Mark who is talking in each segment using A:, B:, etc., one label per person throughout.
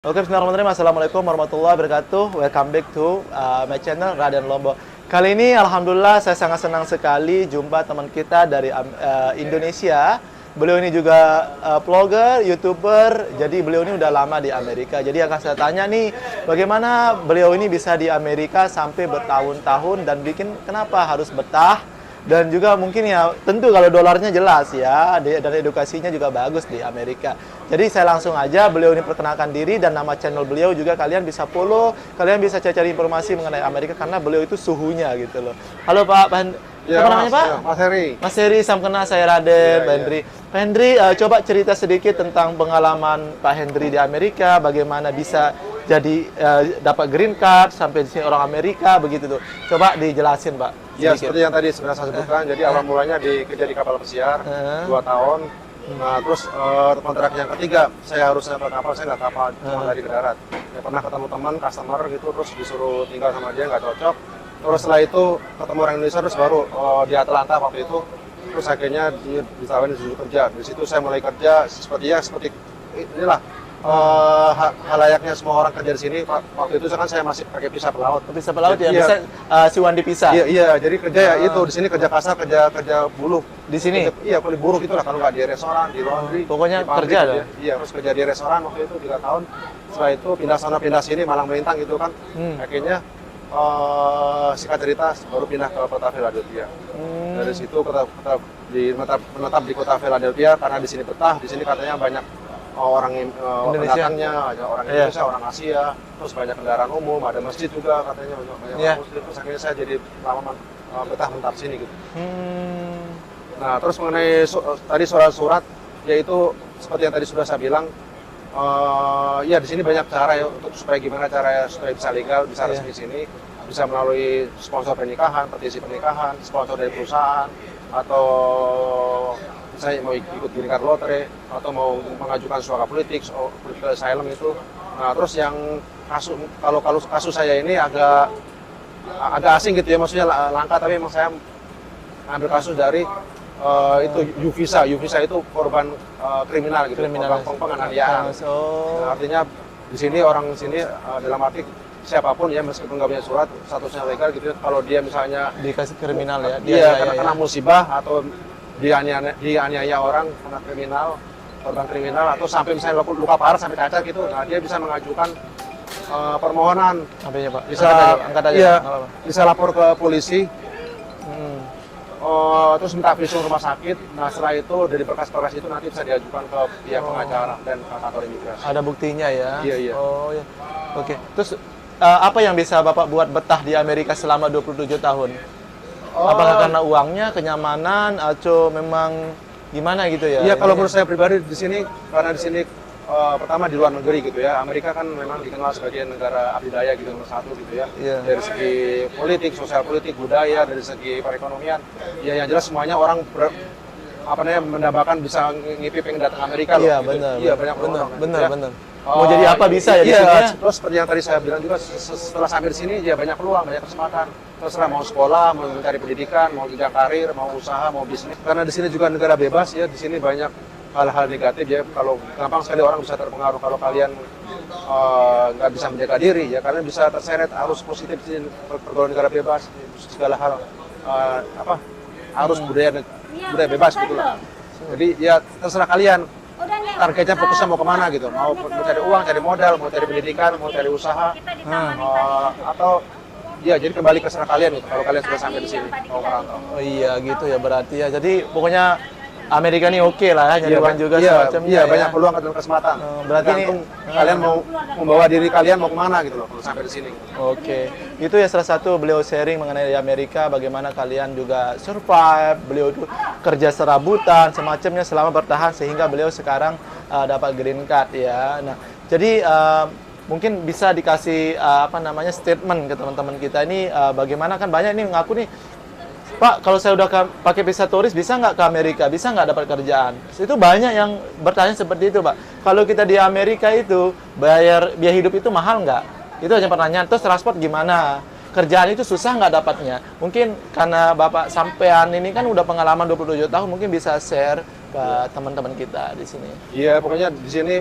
A: Oke, bismillahirrahmanirrahim. Assalamualaikum warahmatullahi wabarakatuh. Welcome back to my channel Raden Lombok. Kali ini alhamdulillah saya sangat senang sekali jumpa teman kita dari Indonesia. Beliau ini juga vlogger, YouTuber. Jadi beliau ini udah lama di Amerika. Jadi akan saya tanya nih, bagaimana beliau ini bisa di Amerika sampai bertahun-tahun dan kenapa harus betah? Dan juga mungkin ya tentu kalau dolarnya jelas ya, dan edukasinya juga bagus di Amerika. Jadi saya langsung aja, beliau ini perkenalkan diri dan nama channel beliau juga kalian bisa follow, kalian bisa cari informasi mengenai Amerika karena beliau itu suhunya gitu loh. Halo Pak,
B: Ya,
A: apa namanya Pak?
B: Mas Heri.
A: Mas Heri, salam kenal, saya Raden,
B: Ya,
A: Pak Hendri. Pak Hendri, coba cerita sedikit tentang pengalaman Pak Hendri di Amerika, bagaimana bisa jadi dapat green card sampai di sini orang Amerika begitu tuh. Coba dijelasin Pak.
B: Ya,
A: Sedikit.
B: seperti yang tadi sebenarnya saya sebutkan, jadi awal mulanya kerja di kapal pesiar 2 tahun. Nah, terus kontrak yang ketiga, saya harus dapat kapal, saya nggak kapal, cuma lari ke darat. Ya, pernah ketemu teman, customer gitu, terus disuruh tinggal sama dia, nggak cocok. Terus setelah itu ketemu orang Indonesia, terus baru di Atlanta waktu itu, terus akhirnya ditawarin disuruh kerja. Di situ saya mulai kerja seperti inilah halayaknya semua orang kerja di sini. Waktu itu kan saya masih pakai visa pelaut.
A: Visa pelaut ya,
B: Iya.
A: bisa siwan dipisah.
B: Iya, jadi kerja ya itu di sini kerja kasar, kerja buluh.
A: Di sini?
B: Iya, kulit buruh itulah kalau nggak di restoran, di laundry.
A: Pokoknya
B: di pabrik
A: kerja
B: gitu
A: dong.
B: ya. Iya, terus kerja di restoran waktu itu 3 tahun. Setelah itu pindah sana pindah sini, malang melintang gitu kan. Akhirnya singkat cerita baru pindah ke kota Philadelphia. Dari situ menetap di kota Philadelphia karena di sini betah, di sini katanya banyak orang
A: Indonesia.
B: pendatangnya, ada orang Indonesia, orang Asia, terus banyak kendaraan umum, ada masjid juga katanya banyak
A: Iya.
B: orang Muslim. Terus akhirnya saya jadi lama betah menetap sini gitu.
A: Hmm.
B: Nah, terus mengenai tadi surat-surat, yaitu seperti yang tadi sudah saya bilang, ya di sini banyak cara ya untuk supaya supaya bisa legal, bisa
A: Iya.
B: resmi sini, bisa melalui sponsor pernikahan, petisi pernikahan, sponsor dari perusahaan, atau saya mau ikut green card lottery, atau mau mengajukan suara politik, political asylum itu. Nah, terus yang kalau kasus saya ini agak asing gitu ya, maksudnya langka, tapi memang saya ambil kasus dari itu U-Visa itu korban kriminal gitu, korban penganiayaan.
A: Oh.
B: Nah, artinya di sini orang sini dalam arti siapapun ya meskipun nggak punya surat statusnya legal gitu ya, kalau dia misalnya
A: Dikasih kriminal ya.
B: dia kena musibah atau dianiaya orang kena kriminal, korban kriminal, atau sampai misalnya luka parah sampai cacat gitu, nah dia bisa mengajukan permohonan,
A: Apanya Pak?
B: bisa
A: Angkat aja.
B: iya,
A: nggak apa-apa.
B: bisa lapor ke polisi,
A: Hmm.
B: terus minta visum rumah sakit. Nah, setelah itu dari berkas-berkas itu nanti bisa diajukan ke pihak pengacara dan ke kantor imigrasi.
A: Ada buktinya ya.
B: Iya, iya.
A: Oh ya. Oke. Terus apa yang bisa Bapak buat betah di Amerika selama 27 tahun? Apakah karena uangnya, kenyamanan, atau memang gimana gitu ya?
B: Iya, kalau
A: Ini-
B: menurut saya pribadi di sini, karena di sini pertama di luar negeri gitu ya, Amerika kan memang dikenal sebagai negara abdidaya gitu, nomor satu gitu ya.
A: Iya.
B: Dari segi politik, sosial politik, budaya, dari segi perekonomian, ya yang jelas semuanya orang mendambakan bisa ngipi pengen datang Amerika loh.
A: Iya
B: gitu.
A: benar.
B: Iya, banyak
A: benar,
B: orang.
A: benar,
B: ya.
A: benar. Mau jadi apa bisa ya di
B: iya,
A: sini ya?
B: terus seperti yang tadi saya bilang juga, setelah sampai di sini ya banyak peluang, banyak kesempatan. Terserah mau sekolah, mau mencari pendidikan, mau jenjang karir, mau usaha, mau bisnis. Karena di sini juga negara bebas ya, di sini banyak hal-hal negatif ya. Kalau gampang sekali orang bisa terpengaruh kalau kalian nggak bisa menjaga diri ya, kalian bisa terseret arus positif di sini, pergaulan negara bebas, segala hal arus budaya bebas gitu lah. Jadi ya terserah kalian. Targetnya fokusnya mau kemana gitu, mau cari uang, cari modal, mau cari pendidikan, mau cari usaha, atau ya jadi kembali ke serah kalian gitu. Kalau kalian sudah sampai di sini mau merantau.
A: Oh iya gitu ya berarti ya. Jadi pokoknya Amerika ini oke lah ya, nyari uang juga semacamnya
B: iya,
A: ya.
B: banyak peluang dan kesempatan.
A: Berarti ini
B: kalian mau membawa diri kalian mau kemana gitu loh kalau sampai di sini.
A: Oke, itu ya salah satu beliau sharing mengenai di Amerika, bagaimana kalian juga survive, beliau itu kerja serabutan, semacamnya selama bertahan sehingga beliau sekarang dapat green card ya. Nah, jadi mungkin bisa dikasih statement ke teman-teman kita ini bagaimana kan banyak nih mengaku nih, Pak, kalau saya udah pakai visa turis bisa nggak ke Amerika, bisa nggak dapat kerjaan? Itu banyak yang bertanya seperti itu, Pak. Kalau kita di Amerika itu biaya hidup itu mahal nggak? Itu hanya pertanyaan. Terus transport gimana? Kerjaan itu susah nggak dapatnya? Mungkin karena Bapak sampean ini kan udah pengalaman 27 tahun, mungkin bisa share ke teman-teman kita di sini.
B: Iya, pokoknya di sini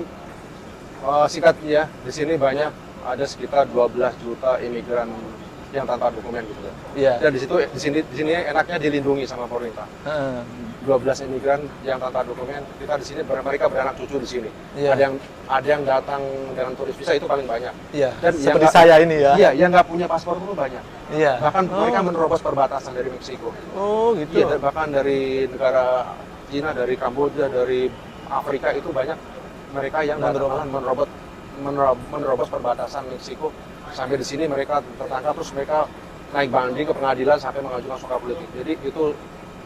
B: Singkat ya, di sini banyak, ada sekitar 12 juta imigran yang tanpa dokumen gitu ya.
A: Iya.
B: Dan di sini enaknya dilindungi sama pemerintah.
A: Heeh.
B: 12 imigran yang tanpa dokumen, kita di sini mereka beranak cucu di sini.
A: Iya.
B: Ada yang datang dengan turis visa itu paling banyak.
A: Iya.
B: Dan yang
A: Seperti
B: nggak-
A: saya ini ya.
B: Iya, yang nggak punya paspor pun banyak.
A: Iya.
B: Bahkan
A: Oh.
B: mereka menerobos perbatasan dari Meksiko.
A: Oh, gitu.
B: Iya, dan bahkan dari negara Cina, dari Kamboja, dari Afrika itu banyak mereka yang datang malah menerobos perbatasan Meksiko sampai di sini mereka tertangkap, terus mereka naik banding ke pengadilan sampai mengajukan suka politik. Jadi itu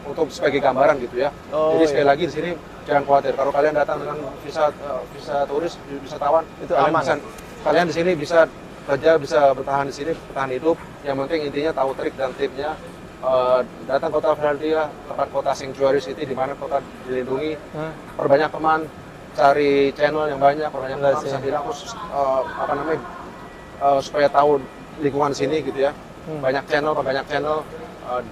B: untuk sebagai gambaran gitu ya.
A: Oh,
B: Jadi sekali
A: iya.
B: lagi di sini jangan khawatir kalau kalian datang dengan visa turis, wisatawan,
A: Itu
B: kalian
A: aman.
B: kalian di sini bisa kerja, bisa bertahan di sini, bertahan hidup. Yang penting intinya tahu trik dan tipnya. Datang kota Philadelphia, tempat kota sanctuary city di mana kota dilindungi.
A: Hah?
B: Perbanyak teman, cari channel yang banyak, perbanyak
A: Enggak
B: teman,
A: sih.
B: bisa bilang terus supaya tahu lingkungan sini gitu ya. Banyak channel,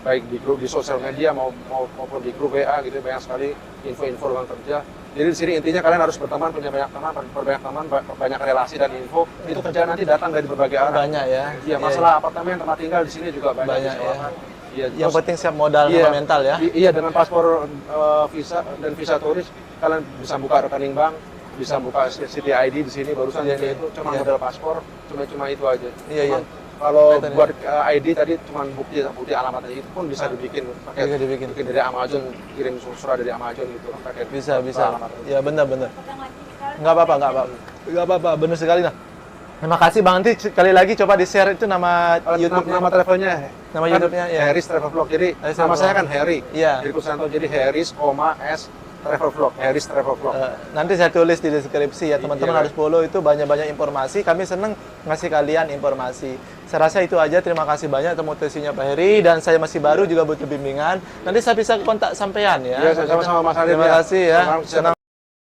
B: baik di grup di sosial media maupun di grup WA gitu, banyak sekali info-info tentang kerja. Jadi di sini intinya kalian harus berteman, punya banyak teman, perbanyak teman, banyak relasi dan info. Itu kerjaan nanti datang dari berbagai arah.
A: Banyak ya.
B: Iya, masalah apartemen, tempat tinggal di sini juga banyak.
A: Banyak,
B: disewakan. Iya,
A: Yang
B: terus-
A: penting siap modal
B: Iya,
A: sama mental ya.
B: Iya, dengan paspor visa dan visa turis kalian bisa buka rekening bank, bisa buka City ID di sini barusan
A: Iya,
B: jadi itu cuma
A: iya.
B: modal paspor, cuma itu aja.
A: Iya,
B: Cuman
A: iya.
B: kalau
A: Kelihatan,
B: buat ID tadi cuma bukti alamat aja itu pun bisa dibikin pakai
A: Bisa dibikin.
B: dari Amazon, kirim surat dari Amazon gitu pakai
A: Bisa.
B: alamat aja.
A: Ya benar-benar. Nggak apa-apa. Benar sekali nah. Terima kasih Bang, nanti sekali lagi coba di-share itu nama YouTube-nya.
B: Nama travelnya
A: Nama YouTube-nya, ya.
B: Harris Travel Vlog. Jadi
A: Harris
B: nama
A: Travel
B: saya
A: Vlog.
B: kan Harry.
A: Iya.
B: Jadi Kusanto jadi Harris, S Travel Vlog. Harris Travel Vlog.
A: Nanti saya tulis di deskripsi ya, teman-teman
B: Iya.
A: harus follow, itu banyak-banyak informasi. Kami seneng ngasih kalian informasi. Saya rasa itu aja. Terima kasih banyak temutasinya Pak Heri, dan saya masih baru juga butuh bimbingan. Nanti saya bisa kontak sampean ya.
B: Iya, sama-sama Mas Arif
A: Terima
B: ya.
A: kasih ya.
B: Senang-
A: Senang